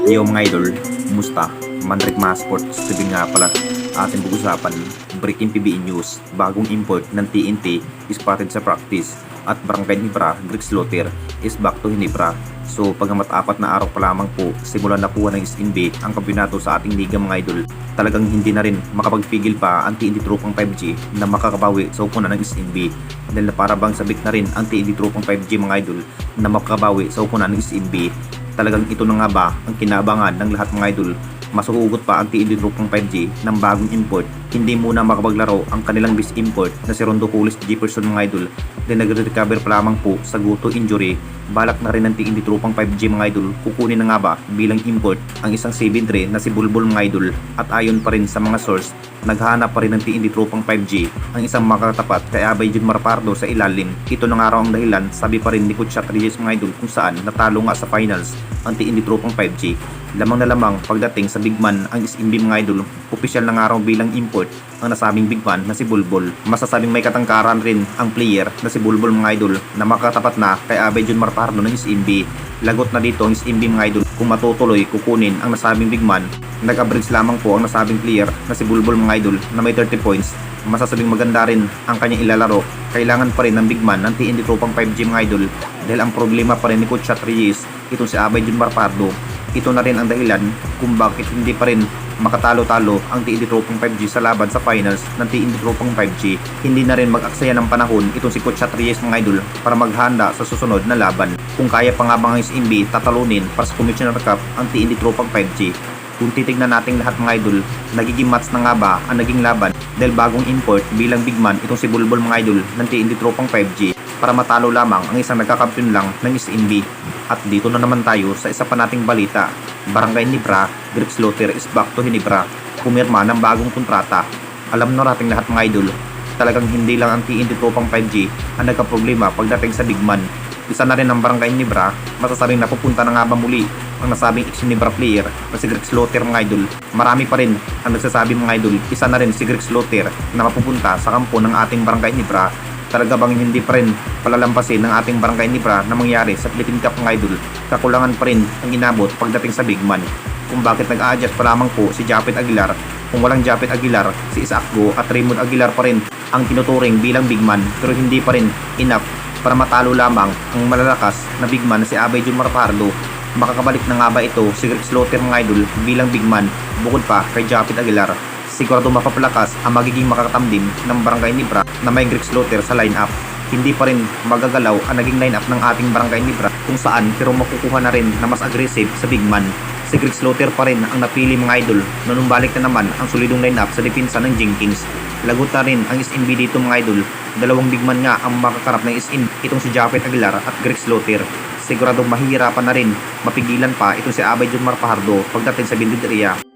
Yo mga idol, kumusta? Manrik mga sports, TV nga pala ating pag-usapan, breaking PBE news, bagong import ng TNT spotted sa practice at Barangay Ginebra, Greek Slaughter is back to Ginebra. So pagamat 4 na araw pa lamang po, simula na po ng SNB ang kampyonato sa ating liga mga idol, talagang hindi na rin makapagpigil pa ang TNT tropang 5G na makakabawi sa upunan ng SNB dahil na para bang sabik na rin ang TNT tropang 5G mga idol na makakabawi sa upunan ng SNB. Talagang ito na nga ba ang kinaabangan ng lahat mga idol. Masuhugot pa ang TNT tropang 5G ng bagong import. Hindi muna makapaglaro ang kanilang base import na si Rondo Pulis Jefferson mga idol dahil nagre-recover pa lamang po sa guto injury. Balak na rin ng TNT tropang 5G mga idol kukunin na nga ba bilang import ang isang 7-3 na si Bulbul mga idol, at ayon pa rin sa mga source naghahanap pa rin ng TNT tropang 5G ang isang makatapat kay Abay Jun Marpardo sa ilalim. Ito na nga raw ang dahilan, sabi pa rin ni Coach Reyes mga idol, kung saan natalo nga sa finals ang TNT tropang 5G. Lamang na lamang pagdating sa big man ang SMB mga idol, opisyal na nga raw bilang import ang nasabing big man na si Bulbul. Masasabing may katangkaran rin ang player na si Bulbul mga idol na makatapat na kay Abay Jun Marpardo ng SMB. Lagot na dito ang SMB mga idol kung matutuloy kukunin ang nasabing big man. Nag-average lamang po ang nasabing player na si Bulbul mga idol na may 30 points. Masasabing maganda rin ang kanyang ilalaro. Kailangan pa rin ng big man ng TNT tropang 5G mga idol dahil ang problema pa rin ni Coach Reyes, itong si Abay Jun Marpardo. Ito na rin ang dahilan kung bakit hindi pa rin makatalo-talo ang TNT tropang 5G sa laban sa finals ng TNT tropang 5G. Hindi na rin mag-aksaya ng panahon itong si Coach Reyes mga idol para maghanda sa susunod na laban. Kung kaya pa nga bang ang SMB tatalunin para sa Commissioner Cup ang TNT tropang 5G. Kung titignan natin lahat mga idol, nagiging match na nga ba ang naging laban dahil bagong import bilang big man itong si Bulbul mga idol ng TNT tropang 5G para matalo lamang ang isang nagkakampiyon lang ng SNB. At dito na naman tayo sa isa pa nating balita. Barangay Ginebra, Greek Slaughter is back to Ginebra, pumirma ng bagong kontrata. Alam na nating lahat mga idol, talagang hindi lang ang TNT tropang 5G ang nagkaproblema pagdating sa big man. Isa na rin ang Barangay Ginebra, masasabing napupunta na nga ba muli ang nasabing ex-Ginebra player na si Greek Slaughter mga idol. Marami pa rin ang nagsasabi mga idol, isa na rin si Greek Slaughter na mapupunta sa kampo ng ating Barangay Ginebra. Talaga bang hindi pa rin palalampasin ng ating Barangay Ginebra na mangyari sa Philippine Cup mga idol? Kakulangan pa rin ang inabot pagdating sa big man. Kung bakit nag-a-adjust pa lamang po si Japet Aguilar, kung walang Japet Aguilar, si Isaac Go at Raymond Aguilar pa rin ang tinuturing bilang big man, pero hindi pa rin enough para matalo lamang ang malalakas na big man na si Abay Jun Marpardo. Makakabalik na nga ba ito si Greek Slaughter mga idol bilang big man bukod pa kay Japet Aguilar? Sigurado mapapalakas ang magiging makakatamdim ng Barangay Ginebra na may Greek Slaughter sa lineup. Hindi pa rin magagalaw ang naging lineup ng ating Barangay Ginebra kung saan pero makukuha na rin na mas aggressive sa big man. Si Greek Slaughter pa rin ang napili mga idol na numbalik na naman ang solidong lineup sa depensa ng Jenkins. Lagot na rin ang SNB dito mga idol. Dalawang big man nga ang makakarap ng SNB, itong si Japet Aguilar at Greek Slaughter. Siguradong mahihirapan na rin mapigilan pa itong si Abay Jun Marpardo pagdating sa Bindideria.